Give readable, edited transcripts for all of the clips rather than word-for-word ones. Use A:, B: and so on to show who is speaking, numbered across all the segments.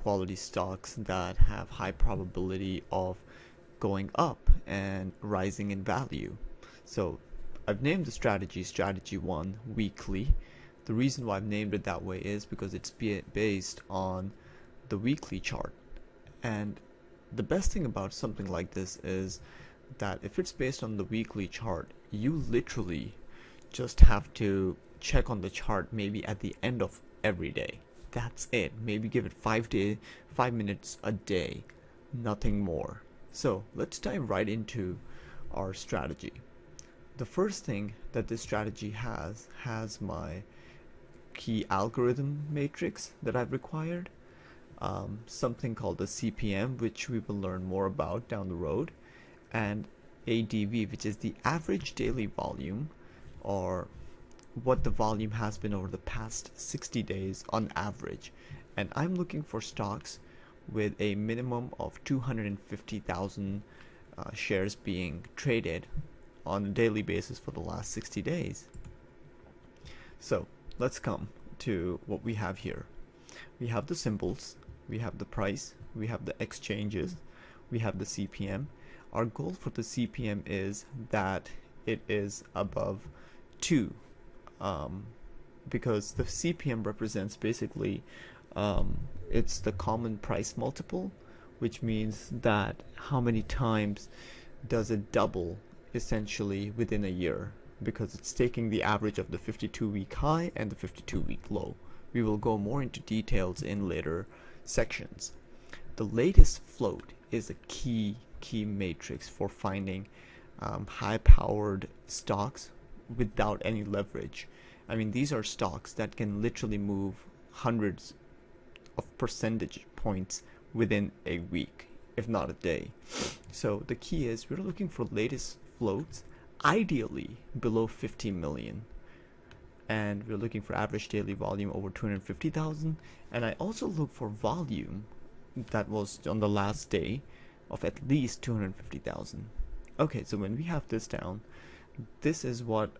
A: quality stocks that have high probability of going up and rising in value. So I've named the strategy 1 weekly. The reason why I've named it that way is because it's based on the weekly chart. And the best thing about something like this is that if it's based on the weekly chart, you literally just have to check on the chart maybe at the end of every day. That's it. Maybe give it 5 minutes a day, nothing more. So let's dive right into our strategy. The first thing that this strategy has my key algorithm matrix that I've required, something called the CPM, which we will learn more about down the road, and ADV, which is the average daily volume, or what the volume has been over the past 60 days on average. And I'm looking for stocks with a minimum of 250,000 shares being traded on a daily basis for the last 60 days. So let's come to what we have here. We have the symbols, we have the price, we have the exchanges, we have the CPM. Our goal for the CPM is that it is above 2, because the CPM represents basically it's the common price multiple, which means that how many times does it double essentially within a year, because it's taking the average of the 52-week high and the 52-week low. We will go more into details in later sections. The latest float is a key matrix for finding high-powered stocks without any leverage. I mean, these are stocks that can literally move hundreds of percentage points within a week, if not a day. So the key is we're looking for latest floats, ideally below 50 million. And we're looking for average daily volume over 250,000. And I also look for volume that was on the last day of at least 250,000. Okay, so when we have this down, this is what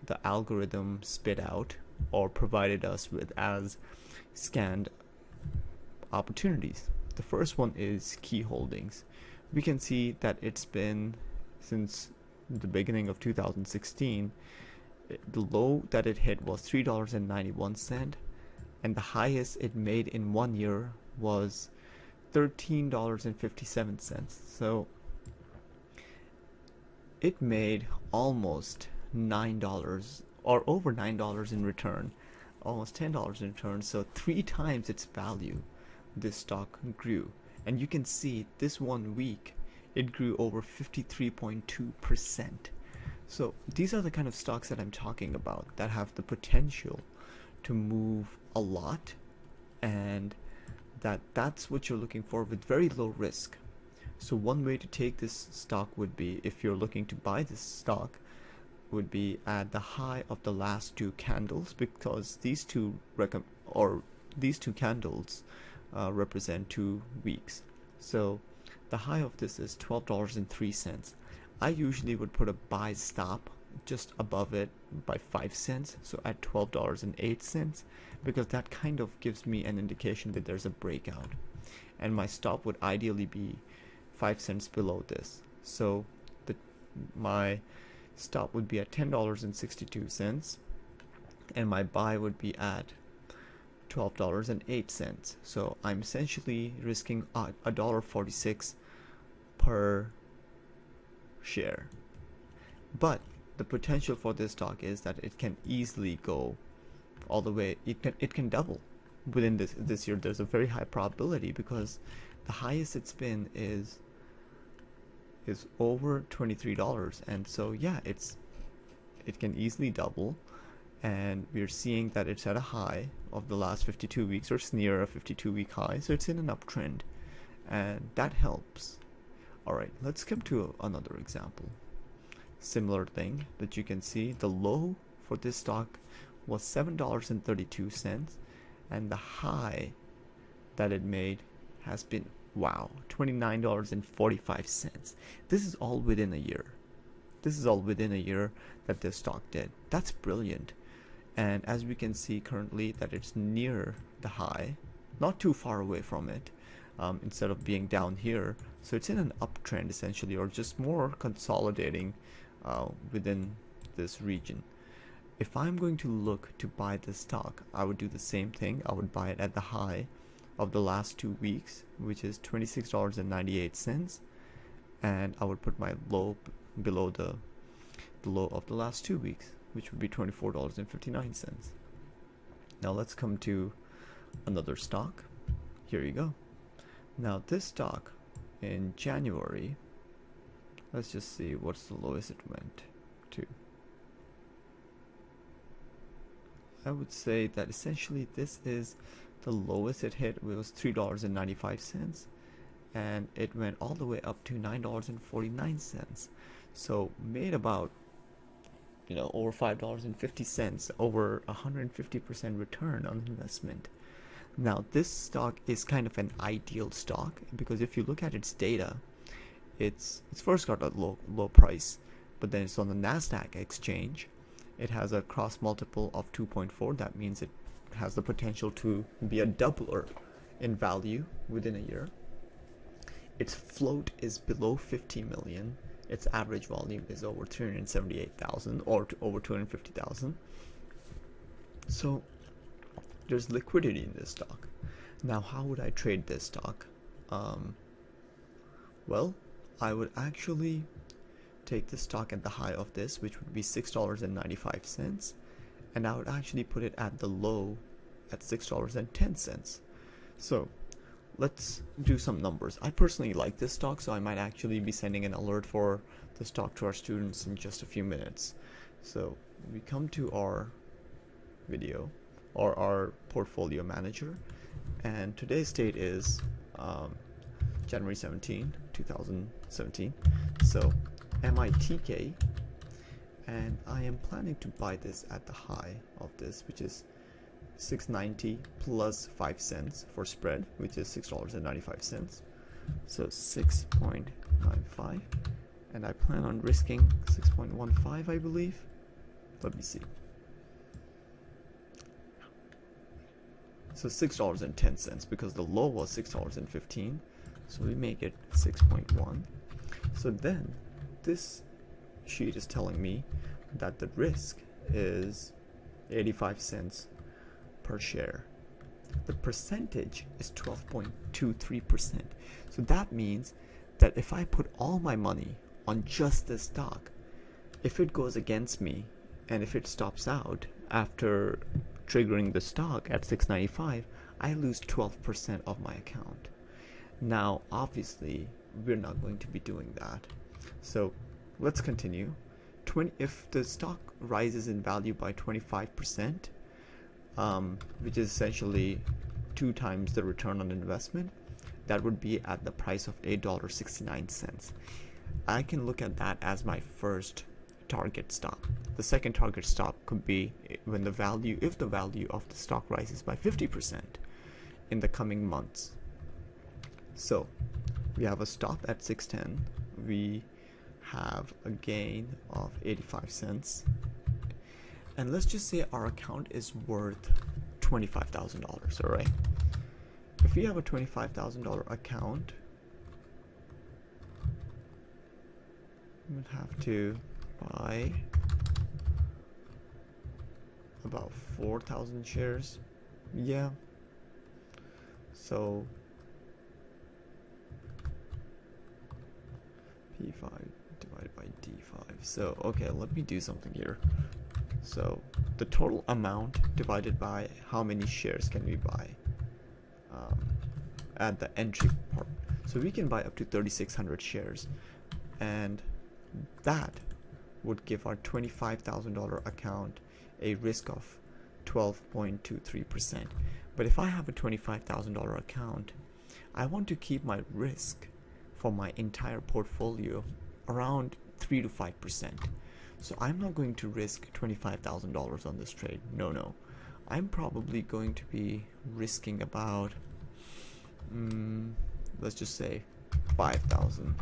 A: the algorithm spit out or provided us with as scanned opportunities. The first one is key holdings. We can see that it's been since the beginning of 2016. The low that it hit was $3.91, and the highest it made in 1 year was $13.57. So it made almost $9 or over $9 in return, almost $10 in return. So 3 times its value this stock grew. And you can see this 1 week it grew over 53.2%. So these are the kind of stocks that I'm talking about that have the potential to move a lot, and that's what you're looking for with very low risk. So one way to take this stock would be, if you're looking to buy this stock, would be at the high of the last 2 candles, because these two candles represent 2 weeks. So the high of this is $12.03. I usually would put a buy stop just above it by 5 cents, so at $12.08, because that kind of gives me an indication that there's a breakout, and my stop would ideally be 5 cents below this. So my stop would be at $10.62, and my buy would be at $12.08. So I'm essentially risking $1.46 per share. But the potential for this stock is that it can easily go all the way. It can double within this year. There's a very high probability, because the highest it's been is over $23, and so yeah, it can easily double. And we're seeing that it's at a high of the last 52 weeks, or it's near a 52-week high, so it's in an uptrend, and that helps. Alright, let's come to another example. Similar thing that you can see, the low for this stock was $7.32, and the high that it made has been, wow, $29.45. This is all within a year. This is all within a year that this stock did. That's brilliant. And as we can see currently that it's near the high not too far away from it, instead of being down here. So it's in an uptrend essentially, or just more consolidating within this region. If I'm going to look to buy this stock, I would do the same thing. I would buy it at the high of the last 2 weeks, which is $26.98, and I would put my low below the low of the last 2 weeks, which would be $24.59. Now let's come to another stock. Here you go. Now this stock in January, let's just see what's the lowest it went to. I would say that essentially this is the lowest it hit. It was $3.95, and it went all the way up to $9.49. So made about, over $5.50, over 150% return on investment. Now this stock is kind of an ideal stock because if you look at its data, it's first got a low price, but then it's on the NASDAQ exchange. It has a cross multiple of 2.4. That means it has the potential to be a doubler in value within a year. Its float is below 50 million. Its average volume is over 378,000 or over 250,000. So there's liquidity in this stock. Now, how would I trade this stock? Well, I would actually take the stock at the high of this, which would be $6.95, and I would actually put it at the low at $6.10. So let's do some numbers. I personally like this stock, so I might actually be sending an alert for the stock to our students in just a few minutes. So we come to our video or our portfolio manager, and today's date is January 17, 2017. So MITK, and I am planning to buy this at the high of this, which is 690 plus 5 cents for spread, which is $6.95. So 6.95, and I plan on risking 6.15, I believe. Let me see. So $6.10 because the low was $6.15, so we make it 6.1. So then this sheet is telling me that the risk is 85 cents per share. The percentage is 12.23%. So that means that if I put all my money on just this stock, if it goes against me and if it stops out after triggering the stock at 695, I lose 12% of my account. Now obviously we're not going to be doing that. So let's continue. If the stock rises in value by 25%, which is essentially 2 times the return on investment, that would be at the price of $8.69. I can look at that as my first target stop. The second target stop could be when if the value of the stock rises by 50% in the coming months. So we have a stop at 610. We have a gain of 85 cents. And let's just say our account is worth $25,000, all right? If we have a $25,000 account, we would have to buy about 4,000 shares. Yeah. So P5 divided by D5. So, okay, let me do something here. So the total amount divided by how many shares can we buy at the entry part. So we can buy up to 3,600 shares, and that would give our $25,000 account a risk of 12.23%. But if I have a $25,000 account, I want to keep my risk for my entire portfolio around 3 to 5%. So I'm not going to risk $25,000 on this trade. No. I'm probably going to be risking about, let's just say 5,000.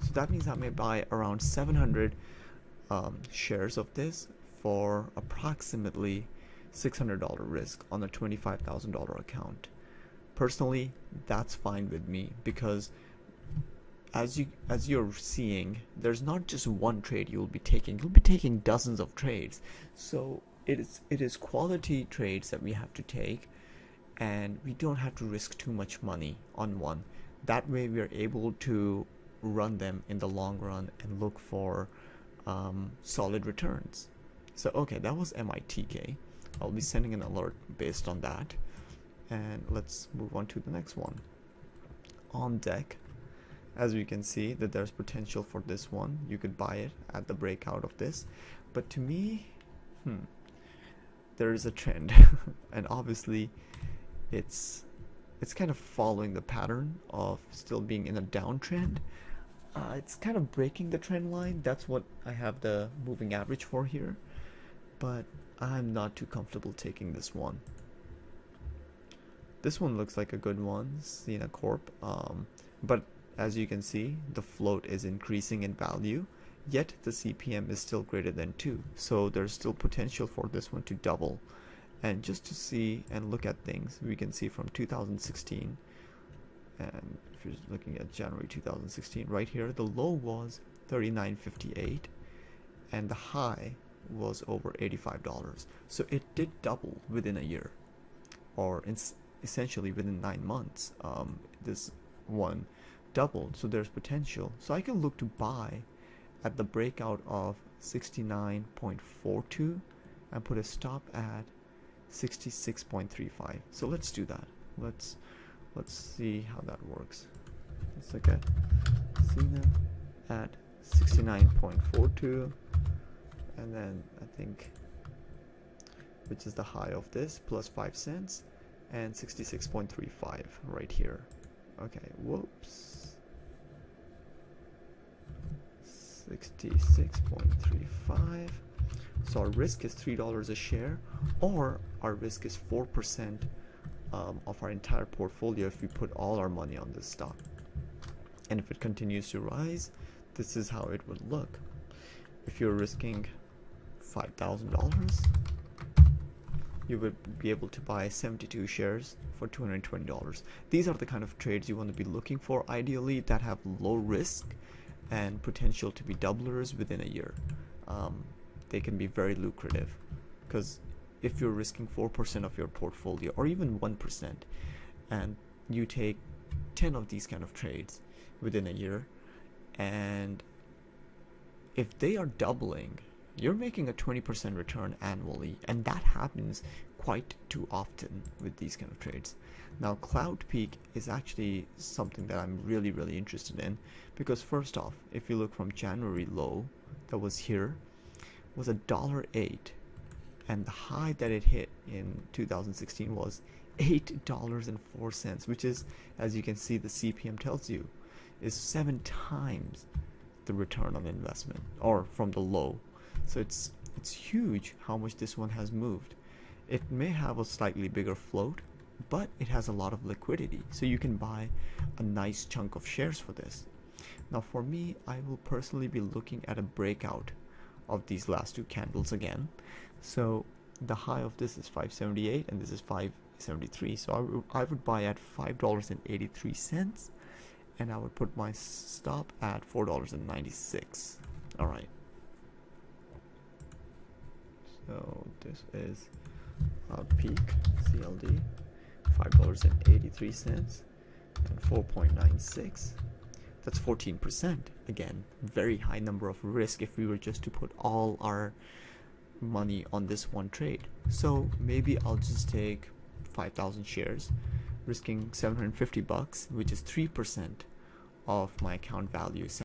A: So that means I may buy around 700 shares of this for approximately $600 risk on a $25,000 account. Personally, that's fine with me, because as you're seeing, there's not just one trade you'll be taking. You'll be taking dozens of trades. So it is quality trades that we have to take, and we don't have to risk too much money on one. That way we are able to run them in the long run and look for solid returns. So okay, that was MITK. I'll be sending an alert based on that. And let's move on to the next one. On deck, as you can see that there's potential for this one. You could buy it at the breakout of this, but to me, there is a trend and obviously it's kind of following the pattern of still being in a downtrend. It's kind of breaking the trend line. That's what I have the moving average for here, but I'm not too comfortable taking this one. This one looks like a good one, Cena Corp, but as you can see, the float is increasing in value, yet the CPM is still greater than 2, so there's still potential for this one to double. And just to see and look at things, we can see from 2016, and if you're looking at January 2016, right here, the low was $39.58 and the high was over $85. So it did double within a year, or essentially within 9 months. This one doubled, so there's potential. So I can look to buy at the breakout of 69.42 and put a stop at 66.35. So let's do that. Let's see how that works. Let's look at Cena at 69.42, and then I think, which is the high of this, plus 5 cents, and 66.35 right here. Okay, whoops. 66.35. So our risk is $3 a share, or our risk is 4% of our entire portfolio if we put all our money on this stock. And if it continues to rise, this is how it would look. If you're risking $5,000, you would be able to buy 72 shares for $220. These are the kind of trades you want to be looking for, ideally, that have low risk and potential to be doublers within a year. They can be very lucrative, because if you're risking 4% of your portfolio, or even 1%, and you take 10 of these kind of trades within a year, and if they are doubling, you're making a 20% return annually, and that happens quite too often with these kind of trades. Now, Cloud Peak is actually something that I'm really interested in, because first off, if you look from January low that was here, was $1.08, and the high that it hit in 2016 was $8.04, which is, as you can see, the CPM tells you, is 7 times the return on investment, or from the low. So it's huge how much this one has moved. It may have a slightly bigger float, but it has a lot of liquidity, so you can buy a nice chunk of shares for this. Now for me, I will personally be looking at a breakout of these last two candles again. So the high of this is 578 and this is 573, so I would buy at $5.83, and I would put my stop at $4.96. Alright, so this is Cloud Peak CLD, $5.83 and 4.96. That's 14%. Again, very high number of risk if we were just to put all our money on this one trade. So maybe I'll just take 5,000 shares, risking $750, which is 3% of my account value.